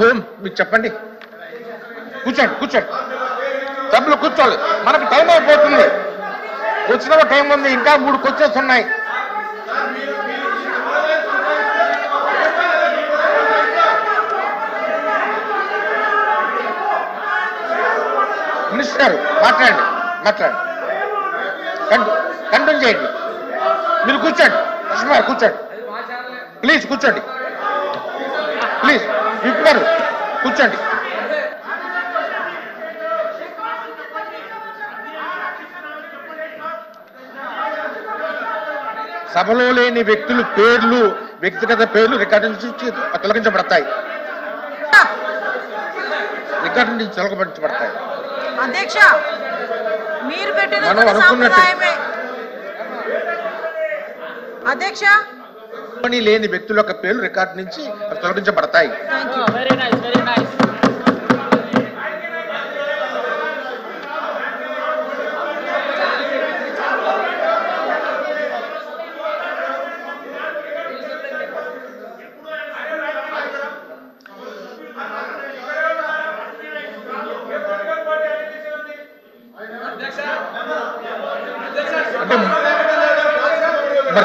Home మీకు చెప్పండి. కూర్చోండి కూర్చోండి, సభ్యులు కూర్చోవాలి. మనకు టైం అయిపోతుంది, వచ్చిన టైం ఉంది, ఇంకా 3 క్వశ్చన్స్ ఉన్నాయి. మినిస్టర్ గారు మాట్లాడండి, కంటిన్యూ చేయండి. మీరు కూర్చోండి, కృష్ణ కూర్చోండి, ప్లీజ్ కూర్చోండి, ప్లీజ్ విప్ గారు కూర్చోండి. సభలో లేని వ్యక్తుల పేర్లు, వ్యక్తిగత పేర్లు రికార్డు నుంచి తొలగించబడతాయి. అధ్యక్ష, మీరు పెట్టిన మనం అనుకున్నట్టు అధ్యక్ష లేని వ్యక్తుల యొక్క పేర్లు రికార్డు నుంచి తొలగించబడతాయి. అంటే మరి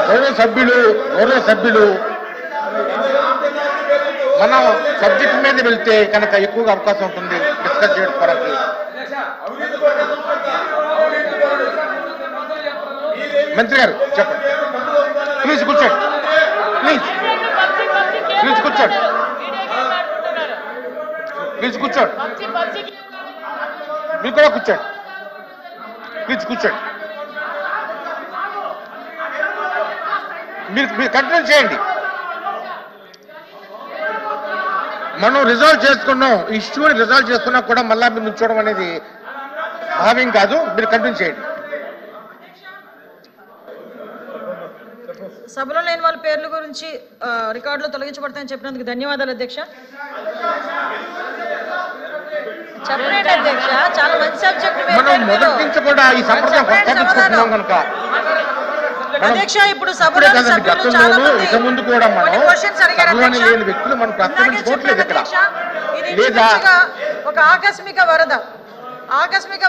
గౌరవ సభ్యులు మనం సబ్జెక్ట్ మీద వెళ్తే కనుక ఎక్కువగా అవకాశం ఉంటుంది డిస్కస్ చేయడానికి. మంత్రి గారు చెప్పండి, ప్లీజ్ కూర్చోండి, ప్లీజ్ కూర్చోండి, మీరు కూడా కూర్చోండి, ప్లీజ్ కూర్చోండి. మీరు కంటిన్యూ చేయండి. మనం రిజాల్వ్ చేసుకున్నాం, ఇష్యూని రిజాల్వ్ చేసుకున్నా కూడా మళ్ళా మీరు నుంచోవడం అనేది భావ్యం కాదు. మీరు కంటిన్యూ చేయండి. సభలో లేని వాళ్ళ పేర్ల గురించి రికార్డులో తొలగించబడతాయని చెప్పినందుకు ధన్యవాదాలు అధ్యక్ష. చెప్పండి అధ్యక్ష, చాలా మంచి సబ్జెక్ట్. మనం మొదటి నుంచి కూడా ఈ సంప్రదాయం కొనసాగించుకుంటున్నాం కనుక అధ్యక్ష, ఇప్పుడు సభలో ఇక ముందు కూడా మనం లేని వ్యక్తులు మనం ప్రస్తావించుకోవట్లేదు ఇక్కడ. లేదా ఒక ఆకస్మిక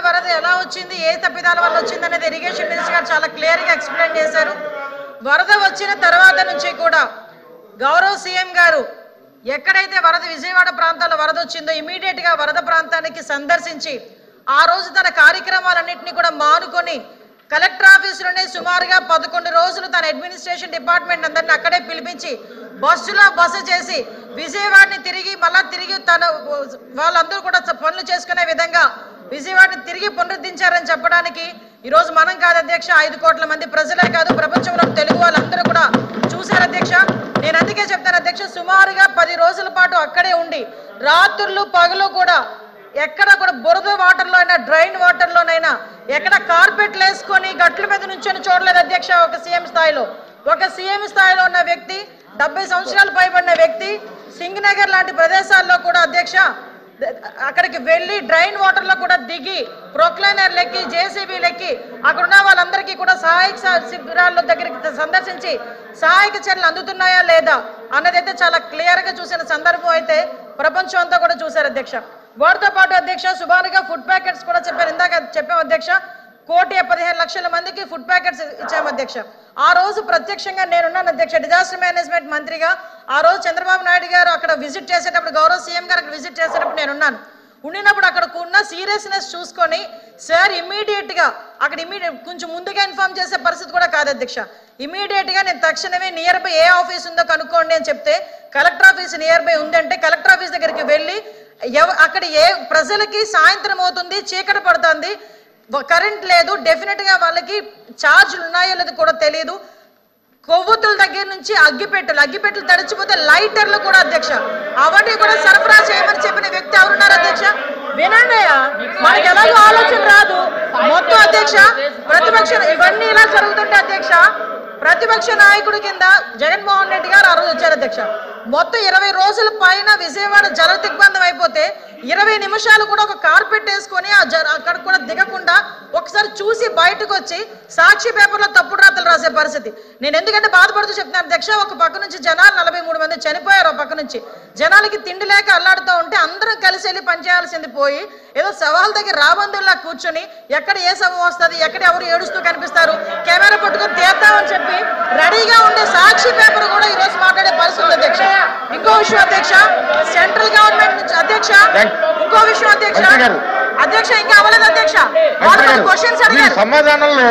వరద ఎలా వచ్చింది, ఏ తప్పిదాల వల్ల వచ్చింది అనేది ఇరిగేషన్ మినిస్టర్ గారు చాలా క్లియర్ గా ఎక్స్ప్లెయిన్ చేశారు. వరద వచ్చిన తర్వాత నుంచి కూడా గౌరవ సీఎం గారు ఎక్కడైతే విజయవాడ ప్రాంతాల్లో వరద వచ్చిందో ఇమీడియట్ గా వరద ప్రాంతానికి సందర్శించి ఆ రోజు తన కార్యక్రమాలన్నింటినీ కూడా మానుకొని కలెక్టర్ ఆఫీసులోనే సుమారుగా 11 రోజులు తన అడ్మినిస్ట్రేషన్ డిపార్ట్మెంట్ అందరినీ అక్కడే పిలిపించి బస్సులో బస చేసి విజయవాడని తిరిగి తన వాళ్ళందరూ కూడా పనులు చేసుకునే విధంగా విజయవాడని తిరిగి పునరుద్ధరించారని చెప్పడానికి ఈరోజు మనం కాదు అధ్యక్ష, 5 కోట్ల మంది ప్రజలే కాదు ప్రపంచంలో తెలుగు వాళ్ళందరూ కూడా చూశారు అధ్యక్ష. నేను అందుకే చెప్తాను అధ్యక్ష, సుమారుగా 10 రోజుల పాటు అక్కడే ఉండి రాత్రులు పగలు కూడా ఎక్కడ కూడా బురద వాటర్లోనైనా డ్రైన్ వాటర్లోనైనా ఎక్కడ కార్పెట్లు వేసుకొని గట్ల మీద నుంచొని చూడలేదు అధ్యక్ష. ఒక సీఎం స్థాయిలో ఉన్న వ్యక్తి, 70 సంవత్సరాలు పైబడిన వ్యక్తి సింగనగర్ లాంటి ప్రదేశాల్లో కూడా అధ్యక్ష అక్కడికి వెళ్ళి డ్రైన్ వాటర్లో కూడా దిగి ప్రొక్లైనర్ లెక్కి జేసీబీ లెక్కి అక్కడ ఉన్న వాళ్ళందరికీ కూడా సహాయక శిబిరాల దగ్గరికి సందర్శించి సహాయక చర్యలు అందుతున్నాయా లేదా అన్నదైతే చాలా క్లియర్ గా చూసిన సందర్భం అయితే ప్రపంచం అంతా కూడా చూశారు అధ్యక్ష. వాటితో పాటు అధ్యక్ష సుమారుగా ఫుడ్ ప్యాకెట్స్ కూడా చెప్పారు, ఇందాక చెప్పాం అధ్యక్ష. 1,15,00,000 మందికి ఫుడ్ ప్యాకెట్స్ ఇచ్చాము అధ్యక్ష. ఆ రోజు ప్రత్యక్షంగా నేనున్నాను అధ్యక్ష, డిజాస్టర్ మేనేజ్మెంట్ మంత్రిగా. ఆ రోజు చంద్రబాబు నాయుడు గారు అక్కడ విజిట్ చేసేటప్పుడు, గౌరవ సీఎం గారు అక్కడ విజిట్ చేసేటప్పుడు నేనున్నాను. ఉండినప్పుడు అక్కడ ఉన్న సీరియస్నెస్ చూసుకొని సార్ ఇమీడియట్ గా అక్కడ కొంచెం ముందుగా ఇన్ఫార్మ్ చేసే పరిస్థితి కూడా కాదు అధ్యక్ష. ఇమీడియట్ గా నేను తక్షణమే నియర్ బై ఏ ఆఫీస్ ఉందో కనుక్కోండి అని చెప్తే కలెక్టర్ ఆఫీస్ నియర్ బై ఉందంటే కలెక్టర్ ఆఫీస్ దగ్గరికి వెళ్ళి అక్కడ ఏ ప్రజలకి సాయంత్రం అవుతుంది, చీకటి పడుతుంది, కరెంట్ లేదు, డెఫినెట్ గా వాళ్ళకి ఛార్జీలు ఉన్నాయో లేదో కూడా తెలియదు. కొవ్వొత్తుల దగ్గర నుంచి అగ్గిపెట్టెలు తడిచిపోతే లైటర్లు కూడా అధ్యక్ష అవన్నీ కూడా సరఫరా చేయమని చెప్పిన వ్యక్తి ఎవరున్నారు అధ్యక్ష? వినండి, మనకి ఎలాగో ఆలోచన రాదు మొత్తం అధ్యక్ష. ప్రతిపక్షం ఇవన్నీ ఇలా జరుగుతుంటే అధ్యక్ష ప్రతిపక్ష నాయకుడి కింద జగన్మోహన్ రెడ్డి గారు ఆ రోజు వచ్చారు అధ్యక్ష. మొత్తం 20 రోజుల పైన విజయవాడ జల దిగ్బంధం అయిపోతే 20 నిమిషాలు కూడా ఒక కార్పెట్ వేసుకొని అక్కడ కూడా దిగకుండా ఒకసారి చూసి బయటకు వచ్చి సాక్షి పేపర్లో తప్పుడు రాతలు రాసే పరిస్థితి. నేను ఎందుకంటే బాధపడుతూ చెప్తున్నాను అధ్యక్ష, ఒక పక్క నుంచి జనాలు 43 మంది చనిపోయారు, ఒక పక్క నుంచి జనాలకి తిండి లేక అల్లాడుతూ ఉంటే అందరం కలిసి వెళ్ళి పనిచేయాల్సింది పోయి ఏదో సవాల్ దగ్గర రాబందుల్లా కూర్చొని ఎక్కడ ఏ సభ వస్తుంది, ఎక్కడ ఎవరు ఏడుస్తూ కనిపిస్తారు, కెమెరా పట్టుకొని తీద్దామని చెప్పి రెడీగా ఉండే సాక్షి పేపర్ కూడా ఈ రోజు మాట్లాడే పరిస్థితి అధ్యక్ష. ఇంకో విషయం అధ్యక్ష, సెంట్రల్ గవర్నమెంట్ నుంచి అధ్యక్ష, ఇంకో విషయం అధ్యక్ష, అధ్యక్ష ఇంకా అవ్వలేదు అధ్యక్ష, క్వశ్చన్స్ అడిగారు, సమాధానంలో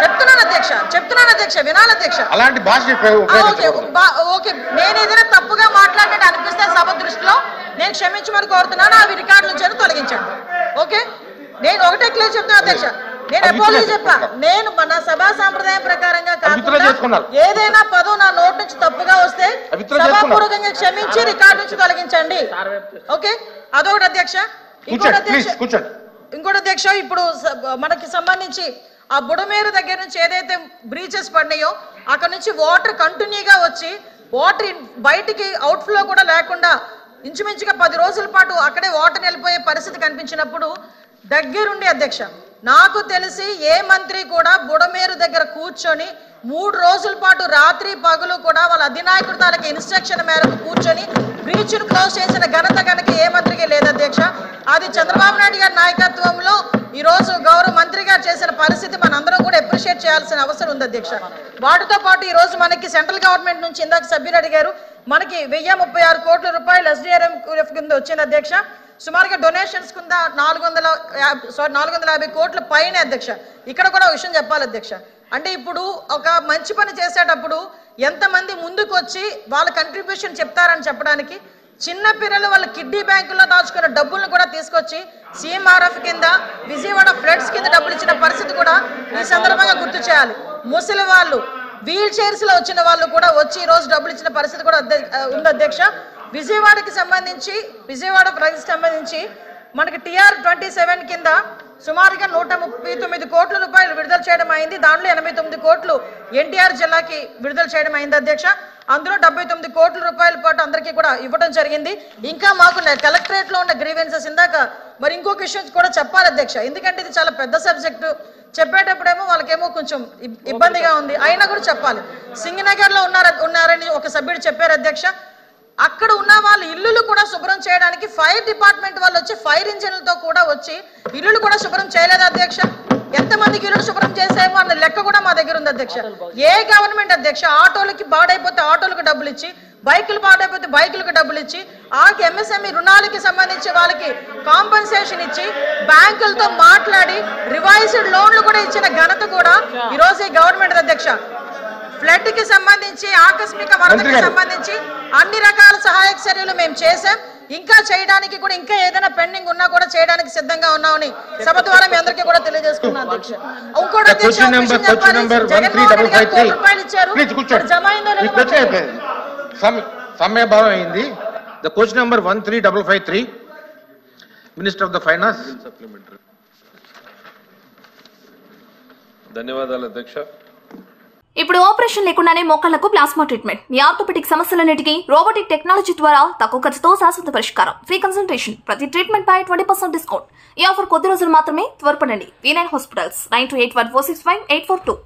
చెప్తున్నాను అధ్యక్ష వినాలి అధ్యక్ష. అలాంటి భాష ఓకే, నేను ఏదైనా తప్పుగా మాట్లాడినట్టు అనిపిస్తే సభ దృష్టిలో నేను క్షమించమని కోరుతున్నాను, అవి రికార్డు నుంచి తొలగించండి. ఓకే, నేను ఒకటే క్లియర్ చెప్తున్నాను అధ్యక్ష, నేను అపోలజీ చెప్పా, నేను మన సభా సాంప్రదాయం ప్రకారంగా కాకుండా ఏదైనా పదం నా నోటి నుంచి తప్పుగా వస్తే సభాపూర్వకంగా క్షమించి రికార్డు నుంచి తొలగించండి. ఓకే, అదొకటి అధ్యక్ష. ఇంకోటి అధ్యక్ష, ఇప్పుడు మనకి సంబంధించి ఆ బుడమేరు దగ్గర నుంచి ఏదైతే బ్రీచెస్ పడినాయో అక్కడ నుంచి వాటర్ కంటిన్యూగా వచ్చి వాటర్ బయటికి అవుట్ఫ్లో కూడా లేకుండా ఇంచుమించుగా 10 రోజుల పాటు అక్కడే వాటర్ వెళ్ళిపోయే పరిస్థితి కనిపించినప్పుడు దగ్గరుండి అధ్యక్ష, నాకు తెలిసి ఏ మంత్రి కూడా బుడమేరు దగ్గర కూర్చొని 3 రోజుల పాటు రాత్రి పగలు కూడా వాళ్ళ అధినాయకుడు తాలూకు ఇన్స్ట్రక్షన్ మేరకు కూర్చొని బ్రీచ్ను క్లోజ్ చేసిన ఘనత కనుక ఏ మంత్రికి లేదు అధ్యక్ష. అది చంద్రబాబు నాయుడు గారి నాయకత్వంలో ఈ రోజు గౌరవ మంత్రి గారు చేసిన పరిస్థితి మనందరం కూడా అప్రిషియేట్ చేయాల్సిన అవసరం ఉంది అధ్యక్ష. వాటితో పాటు ఈ రోజు మనకి సెంట్రల్ గవర్నమెంట్ నుంచి ఇందాక సభ్యులు అడిగారు, మనకి 1036 కోట్ల రూపాయలు SDRF కింద వచ్చింది అధ్యక్ష. సుమారుగా డొనేషన్స్ కింద 450 కోట్ల పైన అధ్యక్ష. ఇక్కడ కూడా ఒక విషయం చెప్పాలి అధ్యక్ష, అంటే ఇప్పుడు ఒక మంచి పని చేసేటప్పుడు ఎంతమంది ముందుకు వచ్చి వాళ్ళ కంట్రిబ్యూషన్ చెప్తారని చెప్పడానికి చిన్న పిల్లలు వాళ్ళ కిడ్నీ బ్యాంకుల్లో దాచుకున్న డబ్బులను కూడా తీసుకొచ్చి CMRF కింద విజయవాడ ఫ్లడ్స్ కింద డబ్బులు ఇచ్చిన పరిస్థితి కూడా ఈ సందర్భంగా గుర్తు చేయాలి. ముసలి వాళ్ళు వీల్ చైర్స్ లో వచ్చిన వాళ్ళు కూడా వచ్చి ఈ రోజు డబ్బులు ఇచ్చిన పరిస్థితి కూడా ఉంది అధ్యక్ష. విజయవాడకి సంబంధించి విజయవాడ ప్రజలకు సంబంధించి మనకి TR27 కింద సుమారుగా 139 కోట్ల రూపాయలు విడుదల చేయడం అయింది. దాంట్లో 89 కోట్లు NTR జిల్లాకి విడుదల చేయడం అయింది అధ్యక్ష. అందులో 79 కోట్ల రూపాయల పాటు అందరికీ కూడా ఇవ్వడం జరిగింది. ఇంకా మాకు కలెక్టరేట్ లో ఉన్న గ్రీవెన్సెస్ ఇందాక మరి ఇంకొక విషయం కూడా చెప్పాలి అధ్యక్ష, ఎందుకంటే ఇది చాలా పెద్ద సబ్జెక్టు, చెప్పేటప్పుడేమో వాళ్ళకేమో కొంచెం ఇబ్బందిగా ఉంది, అయినా కూడా చెప్పాలి. సింగనగర్ లో ఉన్నారని ఒక సభ్యుడు చెప్పారు అధ్యక్ష. అక్కడ ఉన్న వాళ్ళ ఇల్లులు కూడా శుభ్రం చేయడానికి ఫైర్ డిపార్ట్మెంట్ వాళ్ళు వచ్చి ఫైర్ ఇంజిన్లతో కూడా వచ్చి ఇల్లులు కూడా శుభ్రం చేయలేదు అధ్యక్ష. ఎంతమందికి ఇల్లు శుభ్రం చేసామో అన్న లెక్క కూడా మా దగ్గర ఉంది అధ్యక్ష. ఏ గవర్నమెంట్ అధ్యక్ష ఆటోలకి పాడైపోతే ఆటోలకు డబ్బులు ఇచ్చి, బైకులు పాడైపోతే బైకులకు డబ్బులు ఇచ్చి, MSME రుణాలకి సంబంధించి వాళ్ళకి కాంపెన్సేషన్ ఇచ్చి బ్యాంకులతో మాట్లాడి రివైజ్డ్ లోన్లు కూడా ఇచ్చిన ఘనత కూడా ఈ రోజు ఈ గవర్నమెంట్ అధ్యక్ష. ఫ్లడ్ కి సంబంధించి ఆకస్మిక వరదకి సంబంధించి అన్ని రకాల సహాయక చర్యలు మేము చేసాం, ఇంకా చేయడానికి కూడా ఇంకా ఏదైనా పెండింగ్ ఉన్నా కూడా చేయడానికి సిద్ధంగా ఉన్నామని సభ ద్వారా మీ అందరికీ కూడా తెలియజేసుకున్నాను అధ్యక్ష. ఇంకోటి అధ్యక్ష, సమయభావం అయింది. The question number 13553 minister of the finance. ధన్యవాదాలు అధ్యక్ష. ఇప్పుడు ఆపరేషన్ లేకుండానే మోకాళ్లకు ప్లాస్మా ట్రీట్మెంట్. మీ ఆర్థోపెటిక్ సమస్యలన్నిటికీ రోబోటిక్ టెక్నాలజీ ద్వారా తక్కువ ఖర్చుతో శాశ్వత పరిష్కారం. ఫ్రీ కన్సల్టేషన్, ప్రతి ట్రీట్మెంట్ పై 20% డిస్కౌంట్. ఈ ఆఫర్ కొద్ది రోజులు మాత్రమే. త్వరపడండి. V9 hospitals 9281465842.